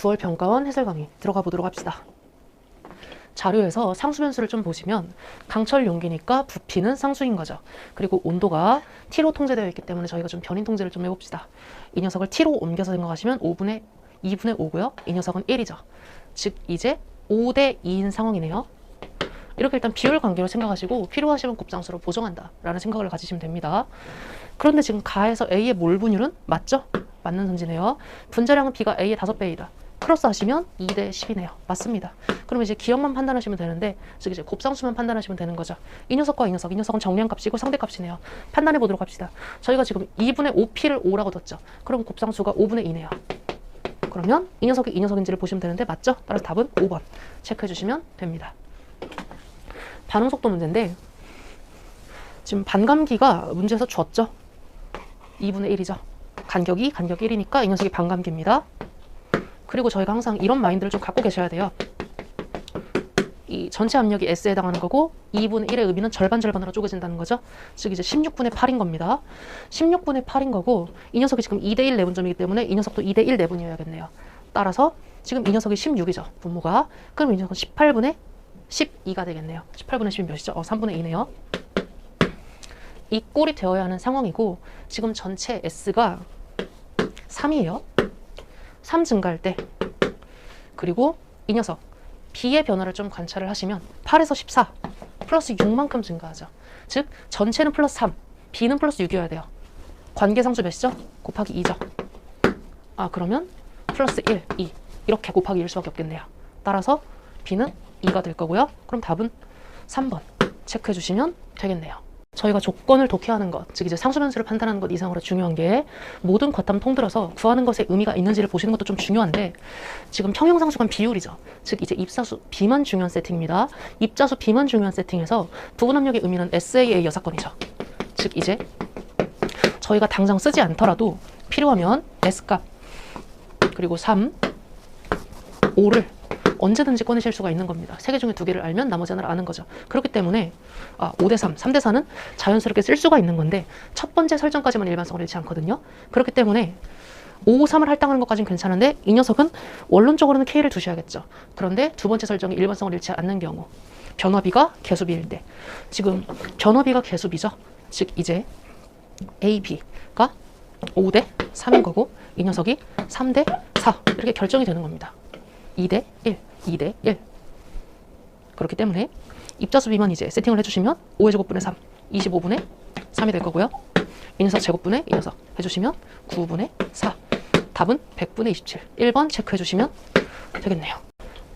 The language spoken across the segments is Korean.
9월 평가원 해설 강의 들어가 보도록 합시다. 자료에서 상수 변수를 좀 보시면 강철 용기니까 부피는 상수인 거죠. 그리고 온도가 T로 통제되어 있기 때문에 저희가 좀 변인 통제를 좀 해봅시다. 이 녀석을 T로 옮겨서 생각하시면 2분의 5고요. 이 녀석은 1이죠. 즉 이제 5대 2인 상황이네요. 이렇게 일단 비율 관계로 생각하시고 필요하시면 곱상수로 보정한다 라는 생각을 가지시면 됩니다. 그런데 지금 가에서 A의 몰 분율은 맞죠? 맞는 선지네요. 분자량은 B가 A의 5배이다. 크로스 하시면 2대 10이네요. 맞습니다. 그럼 이제 기억만 판단하시면 되는데, 즉 이제 곱상수만 판단하시면 되는 거죠. 이 녀석과 이 녀석은 정량값이고 상대값이네요. 판단해 보도록 합시다. 저희가 지금 2분의 5P를 5라고 뒀죠. 그럼 곱상수가 5분의 2네요. 그러면 이 녀석이 이 녀석인지를 보시면 되는데 맞죠? 따라서 답은 5번 체크해 주시면 됩니다. 반응속도 문제인데 지금 반감기가 문제에서 주었죠. 2분의 1이죠. 간격이 1이니까 이 녀석이 반감기입니다. 그리고 저희가 항상 이런 마인드를 좀 갖고 계셔야 돼요. 이 전체 압력이 S에 해당하는 거고 2분의 1의 의미는 절반으로 쪼개진다는 거죠. 즉 이제 16분의 8인 겁니다. 16분의 8인 거고 이 녀석이 지금 2대 1 내분점이기 때문에 이 녀석도 2대 1 내분이어야겠네요. 따라서 지금 이 녀석이 16이죠. 분모가. 그럼 이 녀석은 18분의 12가 되겠네요. 18분의 10이 몇이죠? 3분의 2네요. 이 꼴이 되어야 하는 상황이고 지금 전체 S가 3이에요. 3 증가할 때 그리고 이 녀석 B의 변화를 좀 관찰을 하시면 8에서 14 플러스 6만큼 증가하죠. 즉 전체는 플러스 3 B는 플러스 6이어야 돼요. 관계상수 몇이죠? 곱하기 2죠. 그러면 플러스 1, 2 이렇게 곱하기 1 수밖에 없겠네요. 따라서 B는 2가 될 거고요. 그럼 답은 3번 체크해 주시면 되겠네요. 저희가 조건을 독해하는 것, 즉 이제 상수변수를 판단하는 것 이상으로 중요한 게 모든 과탐 통틀어서 구하는 것에 의미가 있는지를 보시는 것도 좀 중요한데 지금 평형상수간 비율이죠. 즉 이제 입사수 B만 중요한 세팅입니다. 입자수 B만 중요한 세팅에서 부분압력의 의미는 SA의 여사건이죠. 즉 이제 저희가 당장 쓰지 않더라도 필요하면 S값 그리고 3, 5를 언제든지 꺼내실 수가 있는 겁니다. 3개 중에 2개를 알면 나머지 하나를 아는 거죠. 그렇기 때문에 5대 3, 3대 4는 자연스럽게 쓸 수가 있는 건데 첫 번째 설정까지만 일반성을 잃지 않거든요. 그렇기 때문에 5, 3을 할당하는 것까지는 괜찮은데 이 녀석은 원론적으로는 K를 두셔야겠죠. 그런데 두 번째 설정이 일반성을 잃지 않는 경우 변화비가 개수비일 때 지금 변화비가 개수비죠. 즉 이제 A, B가 5대 3인 거고 이 녀석이 3대 4 이렇게 결정이 되는 겁니다. 2대 1, 2대 1. 그렇기 때문에 입자수 B만 이제 세팅을 해주시면 5의 제곱분의 3, 25분의 3이 될 거고요. 이 녀석 제곱분의 이 녀석 해주시면 9분의 4. 답은 100분의 27. 1번 체크해 주시면 되겠네요.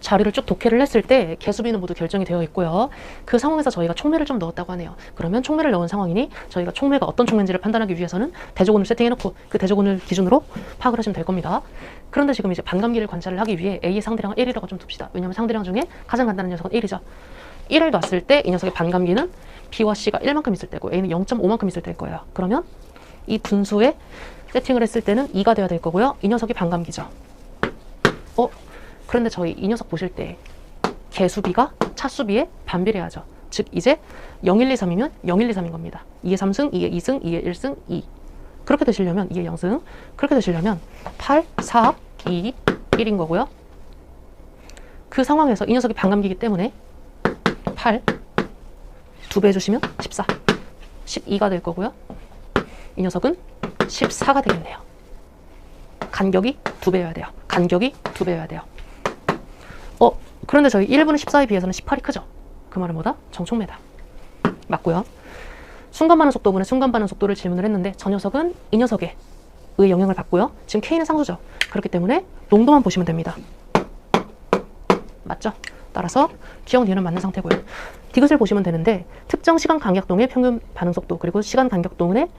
자리를 쭉 독해를 했을 때 개수비는 모두 결정이 되어 있고요. 그 상황에서 저희가 촉매를 좀 넣었다고 하네요. 그러면 촉매를 넣은 상황이니 저희가 촉매가 어떤 촉매인지를 판단하기 위해서는 대조군을 세팅해놓고 그 대조군을 기준으로 파악을 하시면 될 겁니다. 그런데 지금 이제 반감기를 관찰을 하기 위해 A의 상대량을 1이라고 좀 둡시다. 왜냐하면 상대량 중에 가장 간단한 녀석은 1이죠. 1을 놨을 때 이 녀석의 반감기는 B와 C가 1만큼 있을 때고 A는 0.5만큼 있을 때일 거예요. 그러면 이 분수에 세팅을 했을 때는 2가 되어야 될 거고요. 이 녀석이 반감기죠. 그런데 저희 이 녀석 보실 때 개수비가 차수비에 반비례하죠. 즉 이제 0, 1, 2, 3이면 0, 1, 2, 3인 겁니다. 2의 3승, 2의 2승, 2의 1승, 2. 그렇게 되시려면 2의 0승, 그렇게 되시려면 8, 4, 2, 1인 거고요. 그 상황에서 이 녀석이 반감기이기 때문에 8 2배 해주시면 14, 12가 될 거고요. 이 녀석은 14가 되겠네요. 간격이 2배여야 돼요. 간격이 2배여야 돼요. 그런데 저희 1분의 14에 비해서는 18이 크죠. 그 말은 뭐다? 정촉매다. 맞고요. 순간 반응 속도분의 순간 반응 속도를 질문을 했는데 저 녀석은 이 녀석에 의 영향을 받고요. 지금 K는 상수죠. 그렇기 때문에 농도만 보시면 됩니다. 맞죠? 따라서 기억 니은은 맞는 상태고요. 디귿을 보시면 되는데 특정 시간 간격동의 평균 반응 속도 그리고 시간 간격동의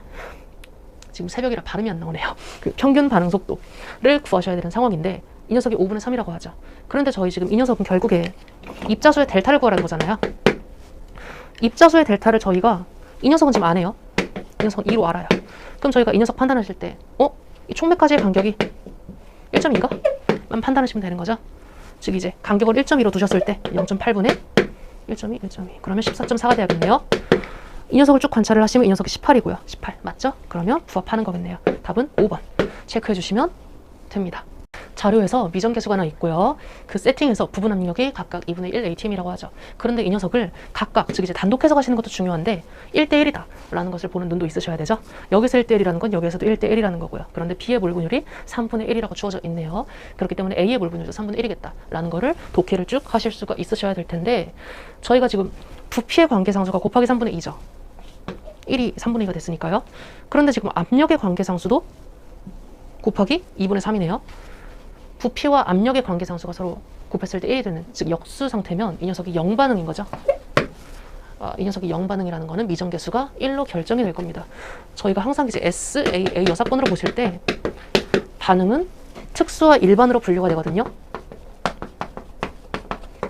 지금 새벽이라 발음이 안 나오네요. 그 평균 반응 속도를 구하셔야 되는 상황인데 이 녀석이 5분의 3이라고 하죠. 그런데 저희 지금 이 녀석은 결국에 입자수의 델타를 구하라는 거잖아요. 입자수의 델타를 저희가 이 녀석은 지금 안 해요. 이 녀석은 2로 알아요. 그럼 저희가 이 녀석 판단하실 때 이 촉매까지의 간격이 1.2인가? 만 판단하시면 되는 거죠. 즉 이제 간격을 1.2로 두셨을 때 0.8분의 1.2, 1.2 그러면 14.4가 돼야겠네요. 이 녀석을 쭉 관찰을 하시면 이 녀석이 18이고요. 18 맞죠? 그러면 부합하는 거겠네요. 답은 5번 체크해 주시면 됩니다. 자료에서 미정계수가 하나 있고요. 그 세팅에서 부분 압력이 각각 2분의 1 ATM이라고 하죠. 그런데 이 녀석을 각각, 즉 이제 단독 해석하시는 것도 중요한데 1대1이다 라는 것을 보는 눈도 있으셔야 되죠. 여기서 1대1이라는 건 여기에서도 1대1이라는 거고요. 그런데 B의 몰분율이 3분의 1이라고 주어져 있네요. 그렇기 때문에 A의 몰분율도 3분의 1이겠다 라는 거를 독해를 쭉 하실 수가 있으셔야 될 텐데, 저희가 지금 부피의 관계상수가 곱하기 3분의 2죠. 1이 3분의 2가 됐으니까요. 그런데 지금 압력의 관계상수도 곱하기 2분의 3이네요. 부피와 압력의 관계상수가 서로 곱했을 때 1이 되는, 즉 역수 상태면 이 녀석이 0반응인 거죠. 이 녀석이 0반응이라는 거는 미정계수가 1로 결정이 될 겁니다. 저희가 항상 이제 SAA 여사건으로 보실 때 반응은 특수와 일반으로 분류가 되거든요.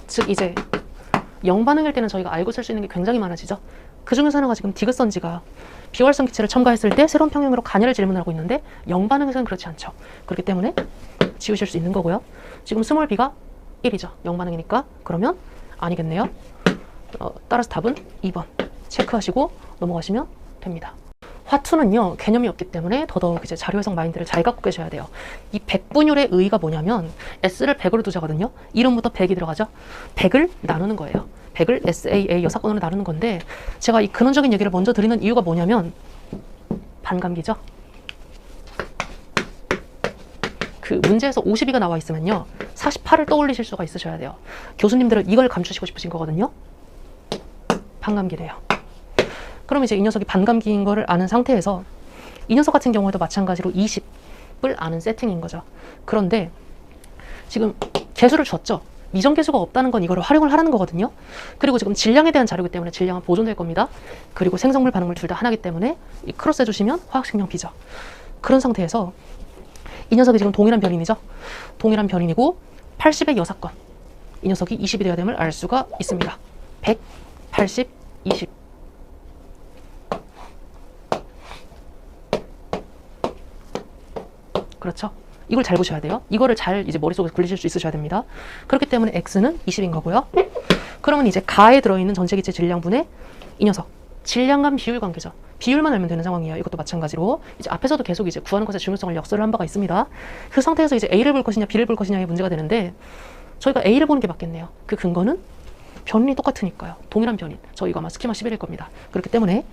즉 이제 0반응일 때는 저희가 알고 쓸 수 있는 게 굉장히 많아지죠. 그 중에서 하나가 지금 디귿선지가 비활성 기체를 첨가했을 때 새로운 평형으로 간혈을 질문하고 있는데 0반응에서는 그렇지 않죠. 그렇기 때문에 지우실 수 있는 거고요. 지금 스몰 b가 1이죠. 0반응이니까. 그러면 아니겠네요. 따라서 답은 2번 체크하시고 넘어가시면 됩니다. 화투는요, 개념이 없기 때문에 더더욱 이제 자료 해석 마인드를 잘 갖고 계셔야 돼요. 이 100분율의 의의가 뭐냐면 S를 100으로 두자거든요. 이름부터 100이 들어가죠. 100을 나누는 거예요. 100을 SAA 여사건으로 나누는 건데, 제가 이 근원적인 얘기를 먼저 드리는 이유가 뭐냐면 반감기죠. 그 문제에서 52가 나와 있으면요 48을 떠올리실 수가 있으셔야 돼요. 교수님들은 이걸 감추시고 싶으신 거거든요. 반감기래요. 그럼 이제 이 녀석이 반감기인 거를 아는 상태에서 이 녀석 같은 경우에도 마찬가지로 20을 아는 세팅인 거죠. 그런데 지금 개수를 줬죠. 미정계수가 없다는 건 이거를 활용을 하라는 거거든요. 그리고 지금 질량에 대한 자료이기 때문에 질량은 보존될 겁니다. 그리고 생성물, 반응물 둘 다 하나이기 때문에 이 크로스 해주시면 화학식량 B죠. 그런 상태에서 이 녀석이 지금 동일한 변인이죠. 동일한 변인이고 80의 여사건. 이 녀석이 20이 되어야 됨을 알 수가 있습니다. 100, 80, 20. 그렇죠? 이걸 잘 보셔야 돼요. 이거를 잘 이제 머릿속에서 굴리실 수 있으셔야 됩니다. 그렇기 때문에 X는 20인 거고요. 그러면 이제 가에 들어있는 전체기체 질량분의 이 녀석. 질량간 비율 관계죠. 비율만 알면 되는 상황이에요. 이것도 마찬가지로 이제 앞에서도 계속 이제 구하는 것의 중요성을 역설을 한 바가 있습니다. 그 상태에서 이제 A를 볼 것이냐 B를 볼 것이냐의 문제가 되는데, 저희가 A를 보는 게 맞겠네요. 그 근거는 변인이 똑같으니까요. 동일한 변인. 저희가 아마 스키마 11일 겁니다. 그렇기 때문에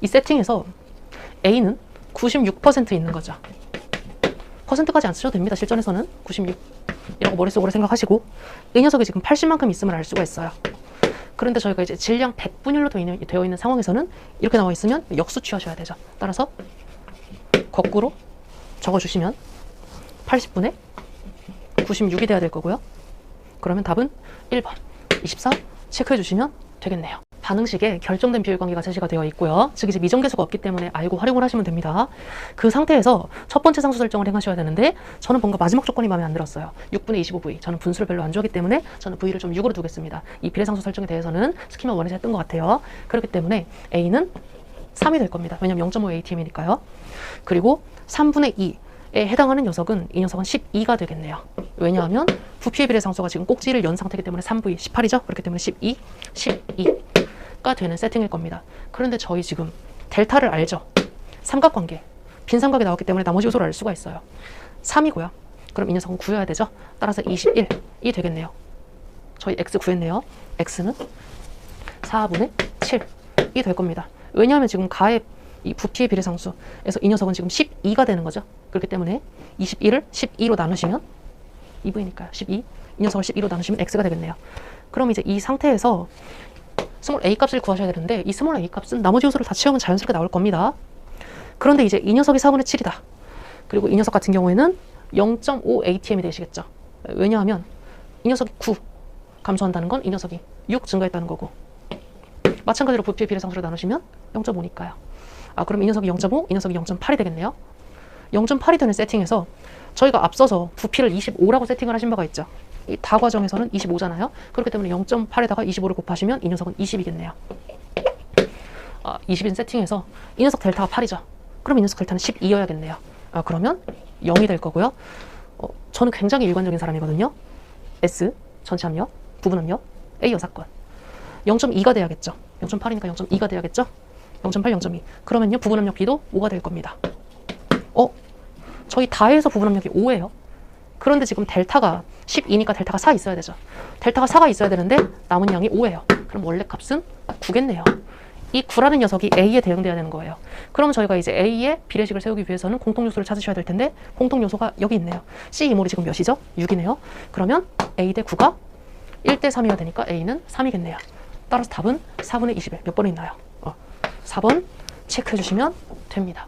이 세팅에서 A는 96% 있는 거죠. 퍼센트까지 안 쓰셔도 됩니다. 실전에서는 96이라고 머릿속으로 생각하시고, 이 녀석이 지금 80만큼 있음을 알 수가 있어요. 그런데 저희가 이제 질량 100분율로 되어 있는 상황에서는 이렇게 나와 있으면 역수 취하셔야 되죠. 따라서 거꾸로 적어주시면 80분의 96이 돼야 될 거고요. 그러면 답은 1번 24 체크해 주시면 되겠네요. 반응식에 결정된 비율 관계가 제시가 되어 있고요. 즉 이제 미정계수가 없기 때문에 알고 활용을 하시면 됩니다. 그 상태에서 첫 번째 상수 설정을 행하셔야 되는데, 저는 뭔가 마지막 조건이 마음에 안 들었어요. 6분의 25V. 저는 분수를 별로 안 좋아하기 때문에 저는 V를 좀 6으로 두겠습니다. 이 비례상수 설정에 대해서는 스키마 1에서 했던 것 같아요. 그렇기 때문에 A는 3이 될 겁니다. 왜냐면 0.5 ATM이니까요. 그리고 3분의 2에 해당하는 녀석은 이 녀석은 12가 되겠네요. 왜냐하면 부피의 비례상수가 지금 꼭지를 연 상태이기 때문에 3V 18이죠. 그렇기 때문에 12, 12가 되는 세팅일 겁니다. 그런데 저희 지금 델타를 알죠? 삼각관계, 빈삼각이 나왔기 때문에 나머지 요소를 알 수가 있어요. 3이고요. 그럼 이 녀석은 구해야 되죠. 따라서 21이 되겠네요. 저희 X 구했네요. X는 4분의 7이 될 겁니다. 왜냐하면 지금 가의 이 부피의 비례상수에서 이 녀석은 지금 12가 되는 거죠. 그렇기 때문에 21을 12로 나누시면 2V니까요. 12. 이 녀석을 12로 나누시면 X가 되겠네요. 그럼 이제 이 상태에서 스몰 A 값을 구하셔야 되는데, 이 스몰 A 값은 나머지 요소를 다 채우면 자연스럽게 나올 겁니다. 그런데 이제 이 녀석이 4분의 7이다. 그리고 이 녀석 같은 경우에는 0.5 ATM이 되시겠죠. 왜냐하면 이 녀석이 9 감소한다는 건 이 녀석이 6 증가했다는 거고, 마찬가지로 부피의 비례상수를 나누시면 0.5니까요. 그럼 이 녀석이 0.5, 이 녀석이 0.8이 되겠네요. 0.8이 되는 세팅에서 저희가 앞서서 부피를 25라고 세팅을 하신 바가 있죠. 이 다 과정에서는 25잖아요. 그렇기 때문에 0.8에다가 25를 곱하시면 이 녀석은 20이겠네요. 20인 세팅에서 이 녀석 델타가 8이죠. 그럼 이 녀석 델타는 12여야겠네요. 그러면 0이 될 거고요. 저는 굉장히 일관적인 사람이거든요. S, 전체 압력, 부분 압력, A 여사건. 0.2가 돼야겠죠. 0.8이니까 0.2가 돼야겠죠. 0.8, 0.2. 그러면요, 부분 압력 B도 5가 될 겁니다. 저희 다해서 부분 압력이 5예요. 그런데 지금 델타가 12니까 델타가 4 있어야 되죠. 델타가 4가 있어야 되는데 남은 양이 5예요. 그럼 원래 값은 9겠네요. 이 9라는 녀석이 A에 대응돼야 되는 거예요. 그럼 저희가 이제 A의 비례식을 세우기 위해서는 공통요소를 찾으셔야 될 텐데 공통요소가 여기 있네요. C 이몰이 지금 몇이죠? 6이네요. 그러면 A 대 9가 1대 3이어야 되니까 A는 3이겠네요. 따라서 답은 4분의 20에 몇 번에 있나요? 4번 체크해 주시면 됩니다.